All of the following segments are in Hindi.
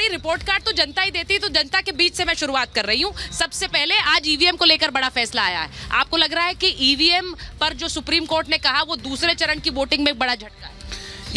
भाई रिपोर्ट कार्ड तो जनता ही देती है, तो जनता के बीच से मैं शुरुआत कर रही हूँ। सबसे पहले आज ईवीएम को लेकर बड़ा फैसला आया है। आपको लग रहा है कि ईवीएम पर जो सुप्रीम कोर्ट ने कहा वो दूसरे चरण की वोटिंग में बड़ा झटका है?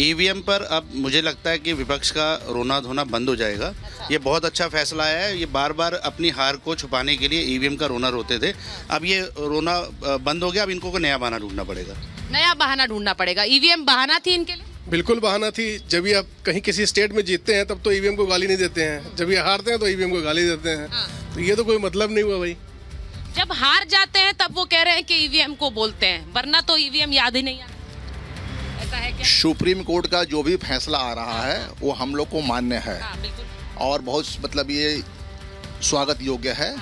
ईवीएम पर अब मुझे लगता है कि विपक्ष का रोना धोना बंद हो जाएगा। ये बहुत अच्छा फैसला है। ये बार बार अपनी हार को छुपाने के लिए ईवीएम का रोना रोते थे, अब ये रोना बंद हो गया। अब इनको को नया बहाना ढूंढना पड़ेगा। नया बहाना ढूंढना पड़ेगा। ईवीएम बहाना थी इनके लिए? बिल्कुल बहाना थी। जब भी आप कहीं किसी स्टेट में जीतते हैं तब तो ईवीएम को गाली नहीं देते हैं, जब ये हारते हैं तो ईवीएम को गाली देते हैं। तो ये तो कोई मतलब नहीं हुआ भाई। जब हार जाते हैं तब वो कह रहे हैं कि ईवीएम को बोलते हैं, वरना तो ईवीएम याद ही नहीं आता। ऐसा है क्या? सुप्रीम कोर्ट का जो भी फैसला आ रहा है वो हम लोग को मान्य है और बहुत मतलब ये स्वागत योग्य है।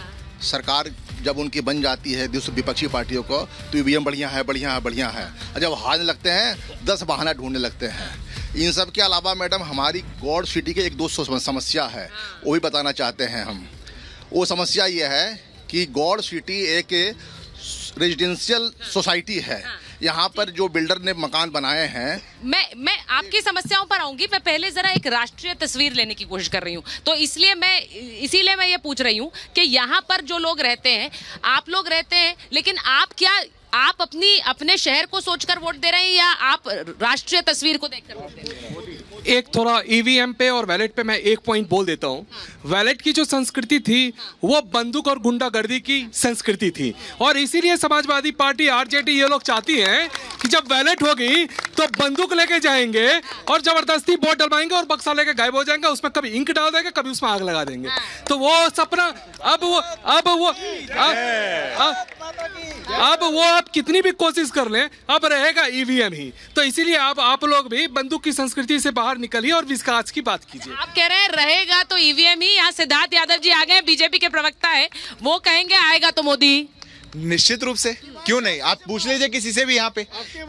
सरकार जब उनकी बन जाती है दूसरी विपक्षी पार्टियों को तो ईवीएम बढ़िया है, बढ़िया है, बढ़िया है। और जब हारने लगते हैं 10 बहाना ढूंढने लगते हैं। इन सब के अलावा मैडम हमारी गॉड सिटी के एक दो समस्या है, वो भी बताना चाहते हैं हम। वो समस्या ये है कि गॉड सिटी एक रेजिडेंशियल सोसाइटी है। यहाँ पर जो बिल्डर ने मकान बनाए हैं, मैं आपकी समस्याओं पर आऊंगी। मैं पहले जरा एक राष्ट्रीय तस्वीर लेने की कोशिश कर रही हूँ, तो इसीलिए मैं ये पूछ रही हूँ कि यहाँ पर जो लोग रहते हैं, आप लोग रहते हैं, लेकिन आप अपने शहर को सोचकर वोट दे रहे हैं या आप राष्ट्रीय तस्वीर को देखकर वोट दे रहे हैं? एक थोड़ा ईवीएम पे और वैलेट पे मैं एक पॉइंट बोल देता हूँ। वैलेट की जो संस्कृति थी वो बंदूक और गुंडागर्दी की संस्कृति थी, और इसीलिए समाजवादी पार्टी आरजेडी ये लोग चाहती हैं कि जब वैलेट होगी तो बंदूक लेके जाएंगे और जबरदस्ती वोट डलवाएंगे और बक्सा लेके गायब हो जाएंगे। उसमें कभी इंक डाल देंगे, कभी उसमें आग लगा देंगे। तो वो सपना अब वो आप कितनी भी कोशिश कर लें, अब रहेगा ईवीएम ही। तो इसीलिए आप लोग भी बंदूक की संस्कृति से बाहर निकलिए और विकास की बात कीजिए। आप कह रहे हैं रहेगा तो ईवीएम ही। यहाँ सिद्धार्थ यादव जी आ गए, बीजेपी के प्रवक्ता है, वो कहेंगे आएगा तो मोदी। निश्चित रूप से, क्यों नहीं। आप पूछ लीजिए किसी से भी, यहाँ पे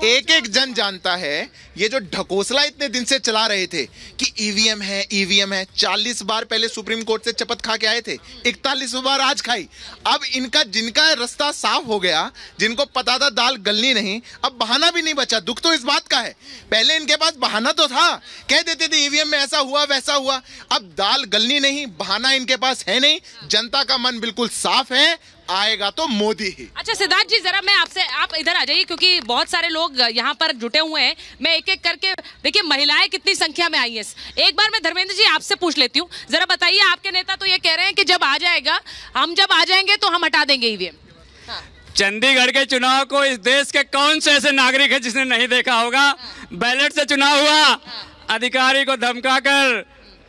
एक एक जन जानता है। ये जो ढकोसला इतने दिन से चला रहे थे कि ईवीएम है, ईवीएम है, 40 बार पहले सुप्रीम कोर्ट से शपथ खा के आए थे, 41 बार आज खाई। अब जिनका रास्ता साफ हो गया, जिनको पता था दाल गलनी नहीं, अब बहाना भी नहीं बचा। दुख तो इस बात का है, पहले इनके पास बहाना तो था, कह देते थे ईवीएम में ऐसा हुआ वैसा हुआ। अब दाल गलनी नहीं, बहाना इनके पास है नहीं। जनता का मन बिल्कुल साफ है, आएगा तो मोदी ही। अच्छा सिद्धार्थ जी, जरा मैं आपसे, आप इधर आ जाइए क्योंकि बहुत सारे लोग यहाँ पर जुटे हुए हैं। मैं एक एक करके, देखिए महिलाएं कितनी संख्या में आई हैं। एक बार मैं धर्मेंद्र जी आपसे पूछ लेती हूँ, जरा बताइए, आपके नेता तो ये कह रहे हैं कि जब आ जाएंगे तो हम हटा देंगे ईवीएम। चंडीगढ़ के चुनाव को इस देश के कौन से ऐसे नागरिक है जिसने नहीं देखा होगा? बैलेट से चुनाव हुआ, अधिकारी को धमकाकर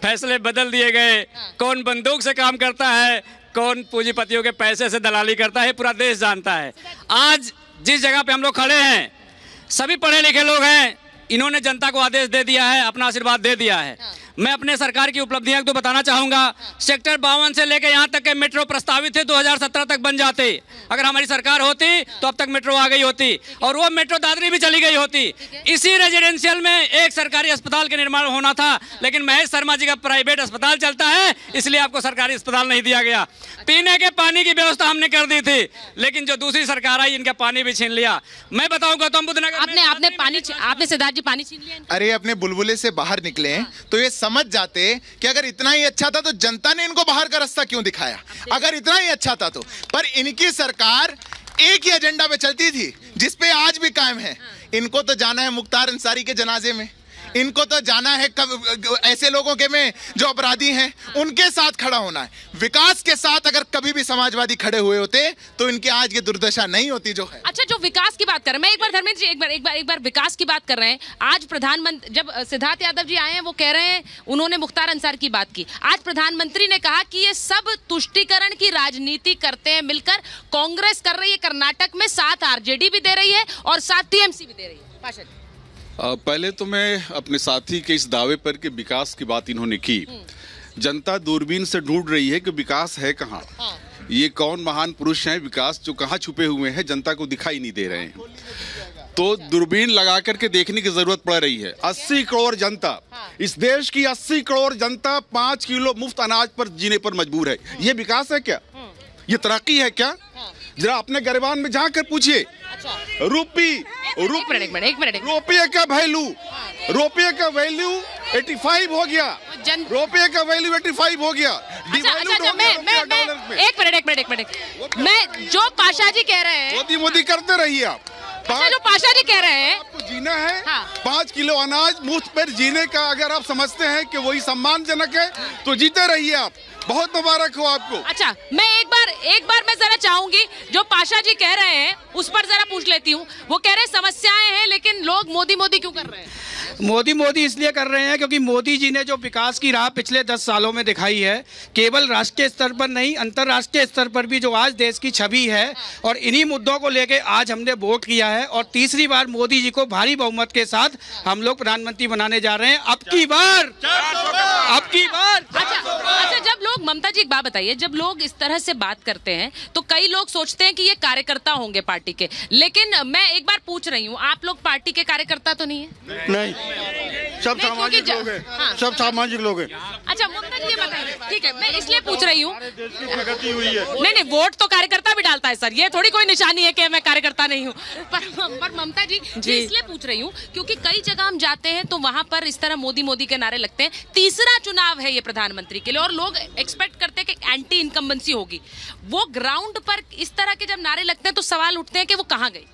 फैसले बदल दिए गए। कौन बंदूक से काम करता है, कौन पूंजीपतियों के पैसे से दलाली करता है, पूरा देश जानता है। आज जिस जगह पे हम लोग खड़े हैं, सभी पढ़े लिखे लोग हैं। इन्होंने जनता को आदेश दे दिया है, अपना आशीर्वाद दे दिया है। मैं अपने सरकार की उपलब्धियां तो बताना चाहूंगा। सेक्टर 52 से लेकर यहां तक के मेट्रो प्रस्तावित थे, 2017 तक बन जाते। अगर हमारी सरकार होती तो अब तक मेट्रो आ गई होती, और वो मेट्रो दादरी भी चली गई होती। इसी रेजिडेंशियल में एक सरकारी अस्पताल के निर्माण होना था, लेकिन महेश शर्मा जी का प्राइवेट अस्पताल चलता है, इसलिए आपको सरकारी अस्पताल नहीं दिया गया। पीने के पानी की व्यवस्था हमने कर दी थी, लेकिन जो दूसरी सरकार आई इनका पानी भी छीन लिया। मैं बताऊं गौतम बुद्ध नगर आपने सिद्धार्थ जी पानी छीन लिया। अरे अपने बुलबुले से बाहर निकले तो ये समझ जाते कि अगर इतना ही अच्छा था तो जनता ने इनको बाहर का रास्ता क्यों दिखाया? अगर इतना ही अच्छा था तो। पर इनकी सरकार एक ही एजेंडा पे चलती थी जिसपे आज भी कायम है। इनको तो जाना है मुख्तार अंसारी के जनाजे में, इनको तो जाना है ऐसे लोगों के में जो अपराधी हैं, उनके साथ खड़ा होना है। विकास के साथ अगर कभी भी समाजवादी खड़े हुए होते तो इनकी आज ये दुर्दशा नहीं होती जो है। अच्छा, जो विकास की बात कर रहे हैं, मैं एक बार धर्मेंद्र जी एक बार विकास की बात कर रहे हैं। आज प्रधानमंत्री, जब सिद्धार्थ यादव जी आए हैं, वो कह रहे हैं, उन्होंने मुख्तार अंसार की बात की। आज प्रधानमंत्री ने कहा कि ये सब तुष्टीकरण की राजनीति करते हैं मिलकर। कांग्रेस कर रही है कर्नाटक में, साथ आरजेडी भी दे रही है और साथ टीएमसी भी दे रही है। पाशा पहले तो मैं अपने साथी के इस दावे पर कि विकास की बात इन्होंने की, जनता दूरबीन से ढूंढ रही है कि विकास है कहाँ। ये कौन महान पुरुष हैं विकास जो कहाँ छुपे हुए हैं, जनता को दिखाई नहीं दे रहे हैं। तो दूरबीन लगा करके देखने की जरूरत पड़ रही है। 80 करोड़ जनता, इस देश की 80 करोड़ जनता 5 किलो मुफ्त अनाज पर जीने पर मजबूर है। ये विकास है क्या? ये तरक्की है क्या? जरा अपने गरिबान में जाकर पूछिए। एक मिनट। रुपये का वैल्यू 85 हो गया। रुपये का वैल्यू 85 हो गया। एक मिनट। मैं जो पाशा जी कह रहे हैं, मोदी करते रहिए आप। जो पाशा जी कह रहे हैं, आपको जीना है। हाँ। 5 किलो अनाज मुफ्त पर जीने का अगर आप समझते हैं कि वही सम्मानजनक है तो जीते रहिए आप। बहुत मुबारक हो आपको। अच्छा, मैं एक बार मैं जरा चाहूंगी, जो पाशा जी कह रहे हैं उस पर जरा पूछ लेती हूँ। वो कह रहे हैं समस्याएं हैं, लेकिन लोग मोदी क्यों कर रहे हैं? मोदी इसलिए कर रहे हैं क्योंकि मोदी जी ने जो विकास की राह पिछले 10 सालों में दिखाई है, केवल राष्ट्रीय स्तर पर नहीं, अंतर्राष्ट्रीय स्तर पर भी जो आज देश की छवि है, और इन्हीं मुद्दों को लेकर आज हमने वोट किया है और तीसरी बार मोदी जी को भारी बहुमत के साथ हम लोग प्रधानमंत्री बनाने जा रहे हैं। अब की बार। अच्छा, जब लोग, ममता जी एक बात बताइए, जब लोग इस तरह से बात करते हैं तो कई लोग सोचते हैं कि ये कार्यकर्ता होंगे पार्टी के, लेकिन मैं एक बार पूछ रही हूँ, आप लोग पार्टी के कार्यकर्ता तो नहीं है? नहीं, सब सामाजिक लोग हैं। हाँ। सब सामाजिक लोग हैं। अच्छा, ममता जी ये बताइए, ठीक है, मैं इसलिए पूछ रही हूँ। प्रगति हुई है। नहीं, वोट तो कार्यकर्ता भी डालता है सर, ये थोड़ी कोई निशानी है कि मैं कार्यकर्ता नहीं हूँ। पर ममता जी इसलिए पूछ रही हूँ क्योंकि कई जगह हम जाते हैं तो वहाँ पर इस तरह मोदी के नारे लगते हैं। तीसरा चुनाव है ये प्रधानमंत्री के लिए और लोग एक्सपेक्ट करते हैं कि एंटी इनकम्बेंसी होगी। वो ग्राउंड पर इस तरह के जब नारे लगते हैं तो सवाल उठते हैं कि वो कहाँ गई।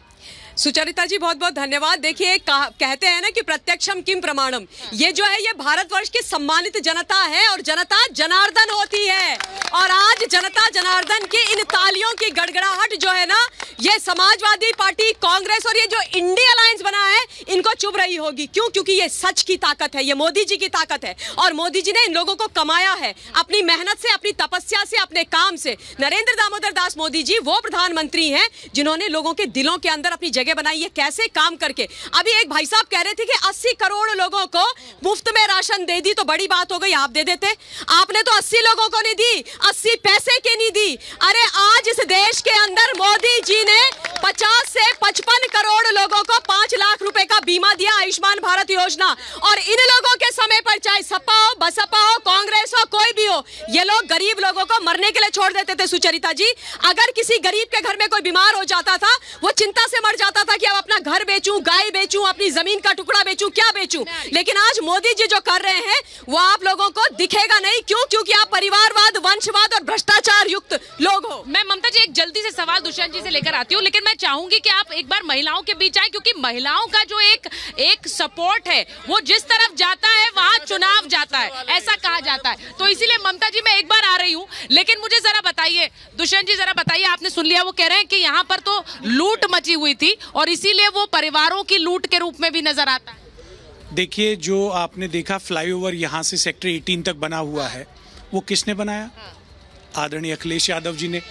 सुचरिता जी बहुत बहुत धन्यवाद। देखिए, कहते हैं ना कि प्रत्यक्षम किम प्रमाणम, ये जो है ये भारतवर्ष की सम्मानित जनता है और जनता जनार्दन होती है। और आज जनता जनार्दन की इन तालियों की गड़गड़ाहट जो है ना, ये समाजवादी पार्टी, कांग्रेस और ये जो इंडिया अलायंस बना है, इनको चुभ रही होगी। क्यों? क्योंकि ये सच की ताकत है, ये मोदी जी की ताकत है। और मोदी जी ने इन लोगों को कमाया है अपनी मेहनत से, अपनी तपस्या से, अपने काम से। नरेंद्र दामोदर दास मोदी जी वो प्रधानमंत्री हैं जिन्होंने लोगों के दिलों के अंदर अपनी जगह बनाई है। कैसे? काम करके। अभी एक भाई साहब कह रहे थे कि 80 करोड़ लोगों को मुफ्त में राशन दे दी तो बड़ी बात हो गई, आप दे देते। आपने तो 80 लोगों को नहीं दी, 80 पैसे की नहीं दी। अरे आज इस देश के अंदर मोदी जी ने 50 से 55 करोड़ लोगों को 5 लाख रुपए का बीमा दिया, आयुष्मान भारत योजना। और इन लोगों के समय पर चाहे सपा हो, बसपा हो, कांग्रेस हो, कोई भी हो, ये लोग गरीब लोगों को मरने के लिए छोड़ देते थे। सुचरिता जी, अगर किसी गरीब के घर में कोई बीमार हो जाता था, वो चिंता से मर जाता था कि अब अपना घर बेचूं, गाय बेचूं, अपनी जमीन का टुकड़ा बेचूं, क्या बेचूं। लेकिन आज मोदी जी जो कर रहे हैं वो आप लोगों को दिखेगा नहीं। क्यों? क्योंकि आप परिवारवाद, वंशवाद और भ्रष्टाचार युक्त लोग हो। मैं ममता जी एक जल्दी से सवाल दुष्यंत जी से लेकर आती हूँ, लेकिन मैं चाहूंगी कि आप एक बार महिलाओं के बीच आए, क्योंकि महिलाओं का जो एक सपोर्ट है वो जिस तरफ जाता है वहां चुनाव जाता है, ऐसा कहा जाता है। तो इसीलिए ममता जी मैं एक बार आ रही हूँ, लेकिन मुझे जरा बताइए, दुष्यंत जी जरा बताइए, आपने सुन लिया, वो कह रहे हैं कि यहाँ पर तो लूट मची हुई थी और इसीलिए वो परिवारों की लूट के रूप में भी नजर आता है। देखिए, जो आपने देखा फ्लाईओवर यहाँ से सेक्टर 18 तक बना हुआ है, वो किसने बनाया? आदरणीय अखिलेश यादव जी ने।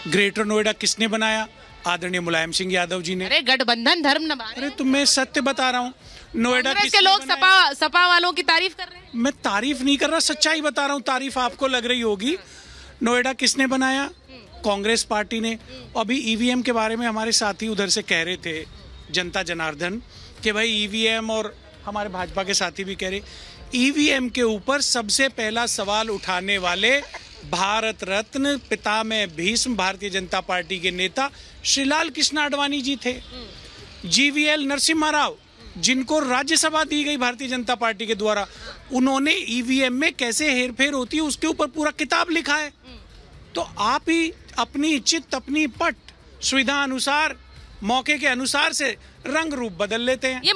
ग्रेटर नोएडा किसने बनाया? आदरणीय मुलायम सिंह यादव जी ने। अरे गठबंधन धर्म न बांटे। अरे तो मैं सत्य बता रहा हूँ, नोएडा के लोग सपा वालों की तारीफ कर रहे हैं। मैं तारीफ नहीं कर रहा, सच्चाई बता रहा हूँ। तारीफ आपको लग रही होगी। नोएडा किसने बनाया? कांग्रेस पार्टी ने। अभी ईवीएम के बारे में हमारे साथी उधर से कह रहे थे, जनता जनार्दन, कि भाई ईवीएम, और हमारे भाजपा के साथी भी कह रहे, ईवीएम के ऊपर सबसे पहला सवाल उठाने वाले भारत रत्न पितामह भीष्म भारतीय जनता पार्टी के नेता श्रीलाल कृष्ण आडवाणी जी थे। जीवीएल नरसिम्हा राव, जिनको राज्यसभा दी गई भारतीय जनता पार्टी के द्वारा, उन्होंने ईवीएम में कैसे हेरफेर होती है उसके ऊपर पूरा किताब लिखा है। तो आप ही अपनी चित्त, अपनी पट, सुविधा अनुसार, मौके के अनुसार से रंग रूप बदल लेते हैं। ये